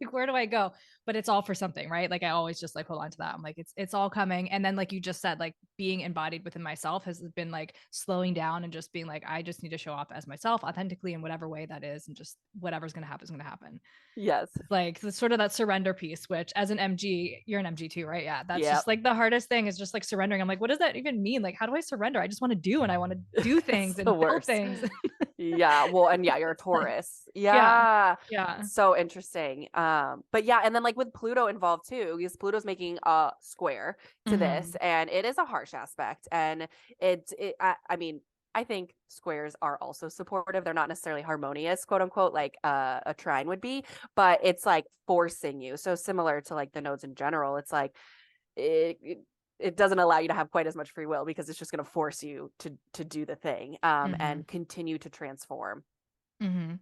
Speaker 1: Like, where do I go? But it's all for something, right? Like I always just like hold on to that. I'm like, it's all coming. And then like you just said, like being embodied within myself has been like slowing down and just being like, I just need to show up as myself authentically in whatever way that is. And just whatever's gonna happen is gonna happen.
Speaker 2: Yes.
Speaker 1: Like the sort of that surrender piece, which as an MG, you're an MG too, right? Yeah. That's
Speaker 2: Yeah.
Speaker 1: just like the hardest thing is just like surrendering. I'm like, what does that even mean? Like, how do I surrender? I just want to do and I want to do
Speaker 2: It's
Speaker 1: things
Speaker 2: the
Speaker 1: and build
Speaker 2: worst.
Speaker 1: things.
Speaker 2: Yeah. Well, and yeah, you're a
Speaker 1: Like,
Speaker 2: Taurus.
Speaker 1: yeah.
Speaker 2: Yeah.
Speaker 1: Yeah.
Speaker 2: So interesting. But yeah, and then like with Pluto involved too, because Pluto's making a square to this,
Speaker 1: Mm-hmm.
Speaker 2: and it is a harsh aspect. And I mean, I think squares are also supportive. They're not necessarily harmonious, quote unquote, like a trine would be, but it's like forcing you. So similar to like the nodes in general, it's like it it doesn't allow you to have quite as much free will, because it's just going to force you to do the thing
Speaker 1: Mm-hmm.
Speaker 2: and continue to transform.
Speaker 1: Mm-hmm.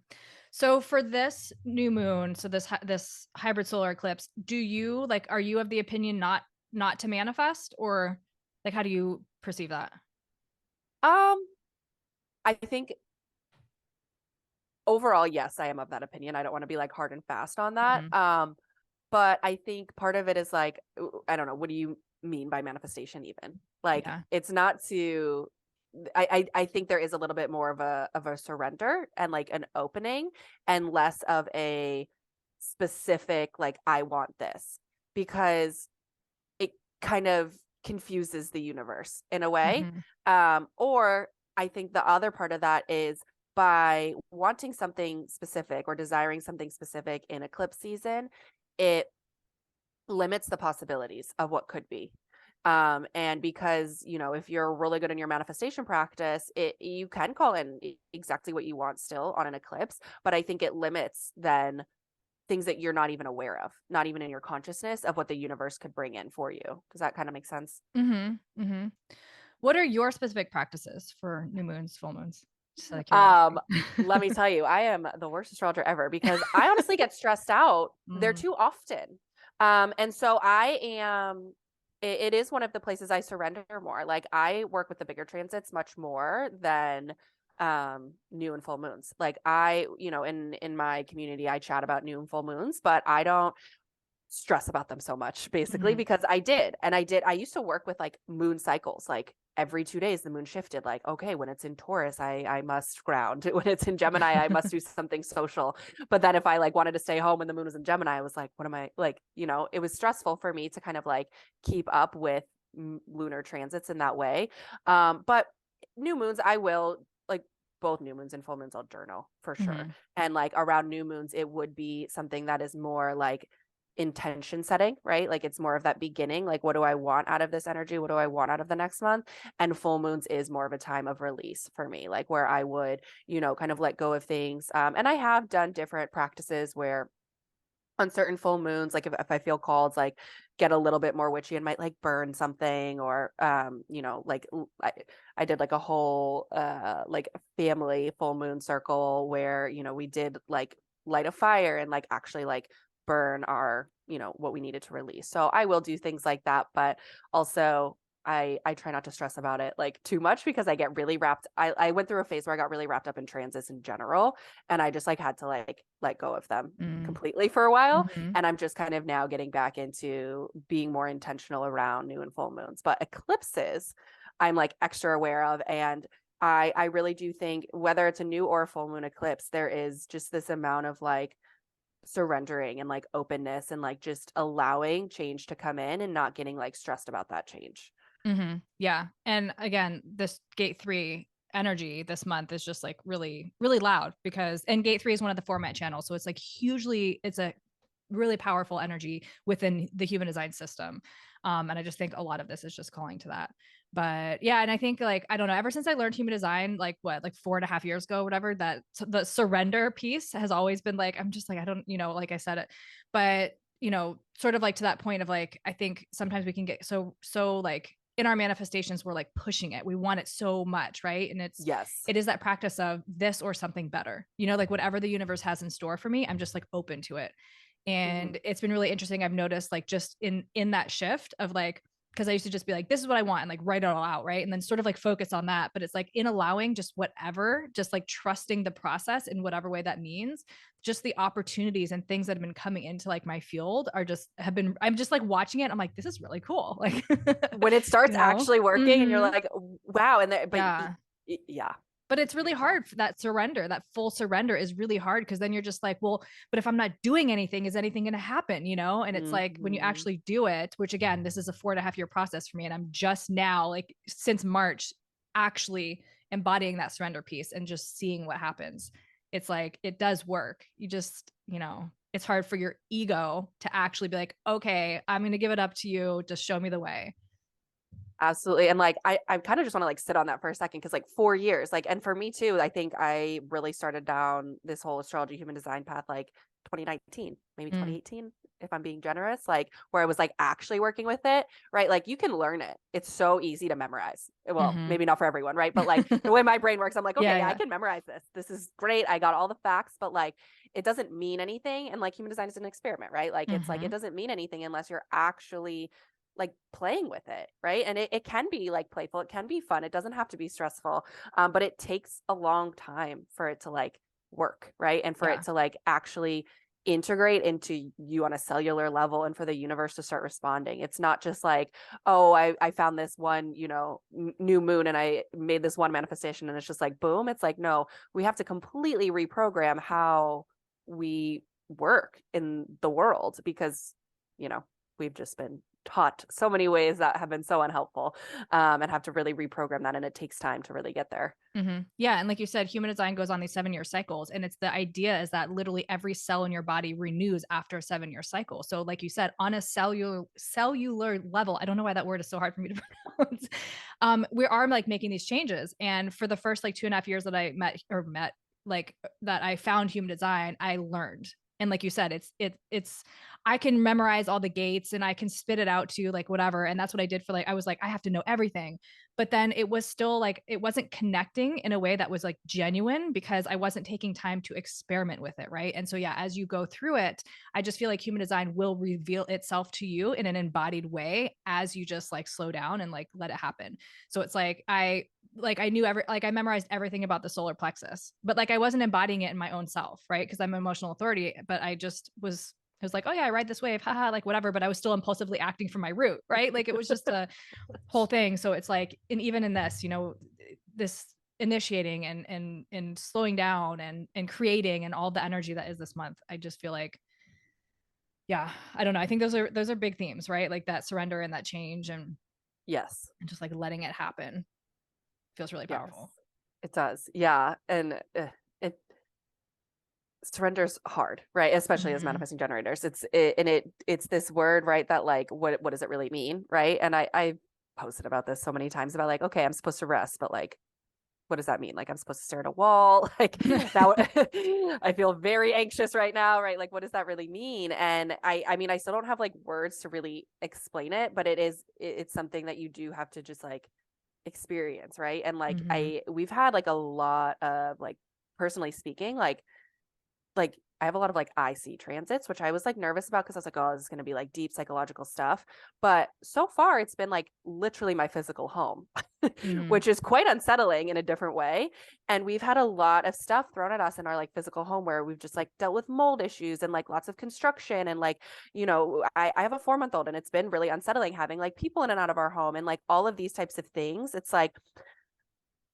Speaker 1: So for this new moon, so this hybrid solar eclipse, do you like are you of the opinion not to manifest or Like, how do you perceive that?
Speaker 2: Um, I think overall, yes, I am of that opinion. I don't want to be like hard and fast on that.
Speaker 1: Mm-hmm.
Speaker 2: But I think part of it is like, I don't know, what do you mean by manifestation even? Like,
Speaker 1: Yeah.
Speaker 2: it's not to I think there is a little bit more of a surrender and like an opening and less of a specific like I want this, because it kind of confuses the universe in a way.
Speaker 1: Mm-hmm.
Speaker 2: Or I think the other part of that is by wanting something specific or desiring something specific in eclipse season, it limits the possibilities of what could be. And because, you know, if you're really good in your manifestation practice, you can call in exactly what you want still on an eclipse, but I think it limits then things that you're not even aware of, not even in your consciousness of what the universe could bring in for you. Does that kind of make sense?
Speaker 1: Mm-hmm. Mm-hmm. What are your specific practices for new moons, full moons? Just out of
Speaker 2: Um,
Speaker 1: curiosity.
Speaker 2: Let me tell you, I am the worst astrologer ever because I honestly get stressed out there
Speaker 1: Mm,
Speaker 2: too often. And so I am, it is one of the places I surrender more. Like I work with the bigger transits much more than new and full moons. Like I, you know, in my community I chat about new and full moons, but I don't stress about them so much basically
Speaker 1: mhm,
Speaker 2: because I used to work with like moon cycles, like every 2 days the moon shifted, like okay, when it's in Taurus I must ground, when it's in Gemini I must do something social, but then if I like wanted to stay home and the moon was in Gemini I was like what am I like, you know, it was stressful for me to kind of like keep up with lunar transits in that way. But new moons I will like, both new moons and full moons I'll journal for sure,
Speaker 1: mhm,
Speaker 2: and like around new moons it would be something that is more like intention setting, right? Like it's more of that beginning, like what do I want out of this energy? What do I want out of the next month? And full moons is more of a time of release for me, like where I would, you know, kind of let go of things. And I have done different practices where on certain full moons, like if I feel called, like get a little bit more witchy and might like burn something or, you know, like I did like a whole, like family full moon circle where, you know, we did like light a fire and like actually like burn our, you know, what we needed to release. So I will do things like that, but also I try not to stress about it like too much because I get really wrapped. I went through a phase where I got really wrapped up in transits in general, and I just like had to like let go of them
Speaker 1: mm,
Speaker 2: completely for a while.
Speaker 1: mhm,
Speaker 2: And I'm just kind of now getting back into being more intentional around new and full moons. But eclipses, I'm like extra aware of. And I really do think whether it's a new or a full moon eclipse, there is just this amount of like surrendering and like openness and like just allowing change to come in and not getting like stressed about that change.
Speaker 1: mhm. Yeah. And again, this gate 3 energy this month is just like really, really loud because, and gate 3 is one of the format channels. So it's like hugely, it's a really powerful energy within the human design system. And I just think a lot of this is just calling to that. But yeah, and I think like, I don't know, ever since I learned human design, like what, like 4.5 years ago, whatever, that the surrender piece has always been like, I'm just like, I don't, you know, like I said it, but you know, sort of like to that point of like, I think sometimes we can get so like in our manifestations, we're like pushing it. We want it so much, right? And
Speaker 2: Yes.
Speaker 1: it is that practice of this or something better, you know, like whatever the universe has in store for me, I'm just like open to it.
Speaker 2: Mm-hmm.
Speaker 1: And it's been really interesting. I've noticed like just in that shift of like, because I used to just be like, this is what I want and like write it all out, right? And then sort of like focus on that. But it's like in allowing just whatever, just like trusting the process in whatever way that means, just the opportunities and things that have been coming into like my field are just have been, I'm just like watching it. I'm like, this is really cool. Like,
Speaker 2: When it
Speaker 1: you
Speaker 2: starts
Speaker 1: know?
Speaker 2: actually working and you're
Speaker 1: Mm-hmm.
Speaker 2: like, wow. And there, but
Speaker 1: Yeah.
Speaker 2: yeah,
Speaker 1: But it's really
Speaker 2: yeah.
Speaker 1: hard for that surrender. That full surrender is really hard because then you're just like, well, but if I'm not doing anything, is anything going to happen? You know? And it's like when you
Speaker 2: Mm-hmm.
Speaker 1: actually do it, which again, this is a 4.5 year process for me. And I'm just now, like since March, actually embodying that surrender piece and just seeing what happens. It's like, it does work. You just, you know, it's hard for your ego to actually be like, okay, I'm going to give it up to you. Just show me the way.
Speaker 2: Absolutely. And like I kind of just want to like sit on that for a second because like 4 years, like, and for me too, I think I really started down this whole astrology human design path like 2019, maybe
Speaker 1: Mm,
Speaker 2: 2018, if I'm being generous, like where I was like actually working with it, right? Like you can learn it. It's so easy to memorize. Well,
Speaker 1: mm-hmm.
Speaker 2: maybe not for everyone, right? But like the way my brain works, I'm like,
Speaker 1: Yeah,
Speaker 2: okay, yeah, I
Speaker 1: yeah.
Speaker 2: can memorize this. This is great. I got all the facts, but like it doesn't mean anything. And like human design is an experiment, right? Like it's like it
Speaker 1: Mm-hmm.
Speaker 2: doesn't mean anything unless you're actually like playing with it, right? And it can be like playful, it can be fun, it doesn't have to be stressful, but it takes a long time for it to like work, right? And for
Speaker 1: Yeah.
Speaker 2: it to like actually integrate into you on a cellular level, and for the universe to start responding. It's not just like, oh, I found this one, you know, new moon and I made this one manifestation and it's just like boom. It's like, no, we have to completely reprogram how we work in the world, because, you know, we've just been taught so many ways that have been so unhelpful, and have to really reprogram that, and it takes time to really get there.
Speaker 1: Yeah. And like you said, human design goes on these 7-year cycles. And it's the idea is that literally every cell in your body renews after a 7-year cycle. So like you said, on a cellular level, I don't know why that word is so hard for me to pronounce. We are like making these changes. And for the first like 2.5 years that I met like that I found human design, I learned. And like you said, it's I can memorize all the gates and I can spit it out to like whatever. And that's what I did for like, I was like, I have to know everything. But then it was still like, it wasn't connecting in a way that was like genuine because I wasn't taking time to experiment with it. Right. And so, yeah, as you go through it, I just feel like human design will reveal itself to you in an embodied way as you just like slow down and like let it happen. So it's like, I knew I memorized everything about the solar plexus, but like I wasn't embodying it in my own self. Right. Cause I'm emotional authority, but I just was, it was like, oh yeah, I ride this wave, haha, like whatever. But I was still impulsively acting from my root, right? Like it was just a whole thing. So it's like, and even in this, this initiating and slowing down and creating and all the energy that is this month, I just feel like, yeah, I don't know. I think those are big themes, right? Like that surrender and that change
Speaker 2: Yes.
Speaker 1: and just like letting it happen feels really
Speaker 2: Yes,
Speaker 1: powerful.
Speaker 2: it does. Yeah. And it surrender's hard, right? Especially as
Speaker 1: Mm-hmm.
Speaker 2: manifesting generators. It's this word, right? That like, what does it really mean? Right. And I posted about this so many times about like, okay, I'm supposed to rest, but like, what does that mean? Like I'm supposed to stare at a wall? Like now I feel very anxious right now, right? Like what does that really mean? And I mean, I still don't have like words to really explain it, but it's something that you do have to just like experience, right? And like
Speaker 1: Mm-hmm.
Speaker 2: we've had like a lot of like, personally speaking, like I have a lot of like IC transits, which I was like nervous about because I was like, oh, this is going to be like deep psychological stuff. But so far, it's been like literally my physical home,
Speaker 1: Mm-hmm.
Speaker 2: which is quite unsettling in a different way. And we've had a lot of stuff thrown at us in our like physical home where we've just like dealt with mold issues and like lots of construction. And like, you know, I have a 4-month-old and it's been really unsettling having like people in and out of our home and like all of these types of things. It's like,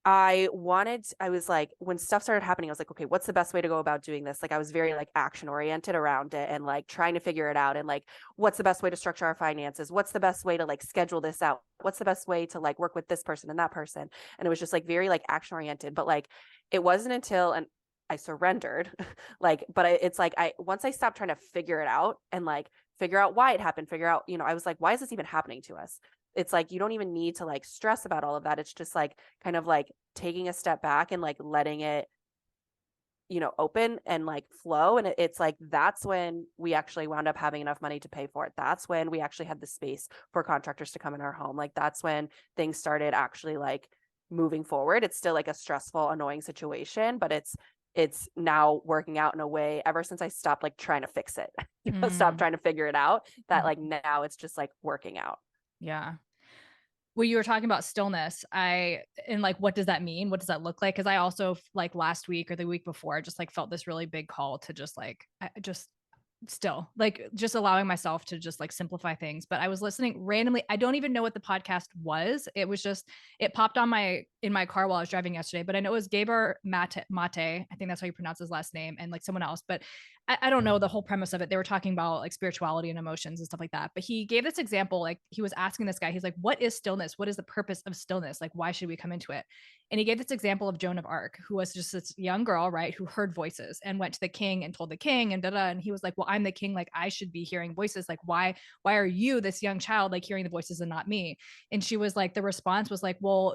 Speaker 2: I was like, when stuff started happening, I was like, okay, what's the best way to go about doing this? Like, I was very like action oriented around it and like trying to figure it out. And like, what's the best way to structure our finances? What's the best way to like schedule this out? What's the best way to like work with this person and that person? And it was just like very like action oriented. But like, it wasn't until, and I surrendered, like, but it's like, once I stopped trying to figure it out and like figure out why it happened, figure out, you know, I was like, why is this even happening to us? It's like you don't even need to like stress about all of that. It's just like kind of like taking a step back and like letting it, you know, open and like flow. And it's like that's when we actually wound up having enough money to pay for it. That's when we actually had the space for contractors to come in our home. Like that's when things started actually like moving forward. It's still like a stressful, annoying situation, but it's now working out in a way ever since I stopped like trying to fix it, stopped trying to figure it out, that like
Speaker 1: Mm-hmm.
Speaker 2: now it's just like working out.
Speaker 1: Yeah. When you were talking about stillness, and like, what does that mean? What does that look like? Because I also like last week or the week before, just like felt this really big call to just like, just still like just allowing myself to just like simplify things. But I was listening randomly. I don't even know what the podcast was. It was just, it popped on in my car while I was driving yesterday, but I know it was Gabor Mate. I think that's how you pronounce his last name, and like someone else, but I don't know the whole premise of it. They were talking about like spirituality and emotions and stuff like that. But he gave this example, like he was asking this guy, he's like, what is stillness? What is the purpose of stillness? Like, why should we come into it? And he gave this example of Joan of Arc, who was just this young girl, right, who heard voices and went to the king and told the king and da. And he was like, well, I'm the king. Like, I should be hearing voices. Like, why are you, this young child, like hearing the voices and not me? And she was like, the response was like, well,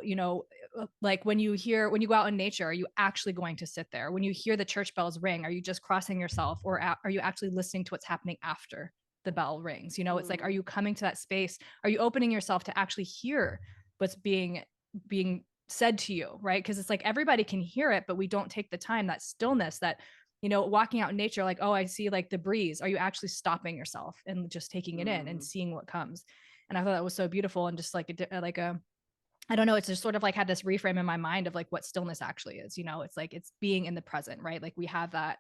Speaker 1: like when you go out in nature, are you actually going to sit there? When you hear the church bells ring, are you just crossing yourself, or are you actually listening to what's happening after the bell rings? It's like, are you coming to that space? Are you opening yourself to actually hear what's being said to you, right? Because it's like everybody can hear it, but we don't take the time, that stillness, that walking out in nature, like, oh, I see like the breeze. Are you actually stopping yourself and just taking it in and seeing what comes? And I thought that was so beautiful, and just like I don't know, it's just sort of like had this reframe in my mind of like what stillness actually is. It's like it's being in the present, right? Like we have that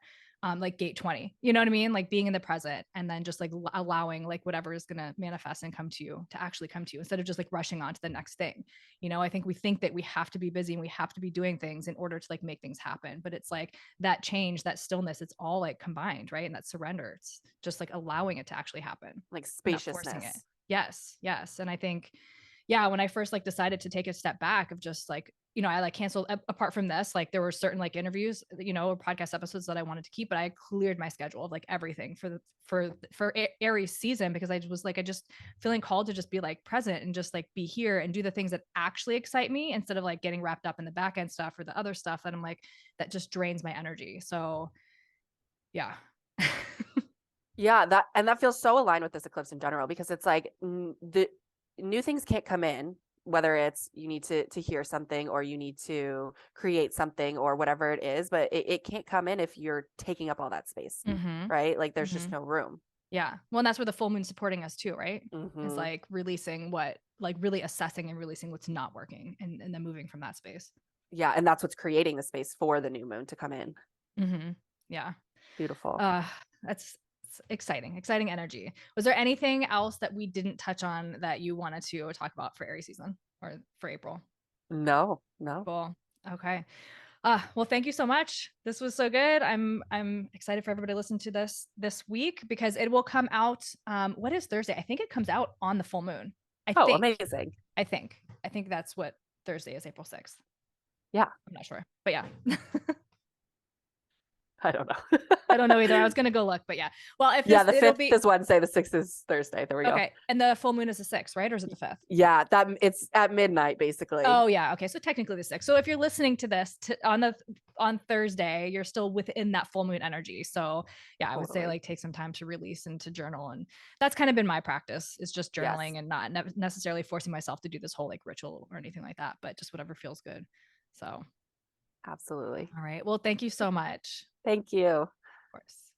Speaker 1: like gate 20, you know what I mean? Like being in the present, and then just like allowing like whatever is going to manifest and come to you to actually come to you, instead of just like rushing on to the next thing. I think we think that we have to be busy and we have to be doing things in order to like make things happen. But it's like that change, that stillness, it's all like combined, right? And that surrender, it's just like allowing it to actually happen,
Speaker 2: Like
Speaker 1: not forcing it.
Speaker 2: spaciousness.
Speaker 1: Yes. Yes. And I think, yeah, when I first like decided to take a step back of just like, I like canceled apart from this, like there were certain like interviews, or podcast episodes that I wanted to keep, but I cleared my schedule of like everything for Aries season, because I was like, I just feeling called to just be like present and just like be here and do the things that actually excite me, instead of like getting wrapped up in the back end stuff or the other stuff that I'm like, that just drains my energy. So yeah.
Speaker 2: Yeah, that feels so aligned with this eclipse in general, because it's like the new things can't come in, whether it's you need to hear something or you need to create something or whatever it is, but it can't come in if you're taking up all that space,
Speaker 1: Mm-hmm.
Speaker 2: right? Like there's just
Speaker 1: Mm-hmm.
Speaker 2: no room.
Speaker 1: Yeah. Well, and that's where the full moon's supporting us too, right? Is
Speaker 2: Mm-hmm.
Speaker 1: like releasing what, like really assessing and releasing what's not working, and then moving from that space.
Speaker 2: Yeah, and that's what's creating the space for the new moon to come in.
Speaker 1: Mm-hmm. Yeah.
Speaker 2: Beautiful.
Speaker 1: Uh, that's it's exciting energy. Was there anything else that we didn't touch on that you wanted to talk about for Aries season or for April?
Speaker 2: No, no.
Speaker 1: Cool. Okay. Well, thank you so much. This was so good. I'm excited for everybody to listen to this week, because it will come out. What is Thursday? I think it comes out on the full moon. I
Speaker 2: Oh,
Speaker 1: think.
Speaker 2: amazing.
Speaker 1: I think that's what Thursday is, April 6th.
Speaker 2: Yeah,
Speaker 1: I'm not sure, but yeah.
Speaker 2: I don't know.
Speaker 1: I don't know either. I was gonna go look, but yeah. Well, if
Speaker 2: Yeah,
Speaker 1: this,
Speaker 2: the
Speaker 1: it'll
Speaker 2: 5th
Speaker 1: be
Speaker 2: is Wednesday, the 6th is Thursday. There we go.
Speaker 1: okay. And the full moon is the 6th, right? Or is it the 5th?
Speaker 2: Yeah, that it's at midnight basically.
Speaker 1: Oh yeah. Okay. So technically the 6th. So if you're listening to this on Thursday, you're still within that full moon energy. So yeah, I would say
Speaker 2: Totally.
Speaker 1: like take some time to release and to journal. And that's kind of been my practice, is just
Speaker 2: Yes,
Speaker 1: journaling and not necessarily forcing myself to do this whole like ritual or anything like that, but just whatever feels good. So,
Speaker 2: absolutely.
Speaker 1: all right. Well, thank you so much.
Speaker 2: Thank you.
Speaker 1: Of course.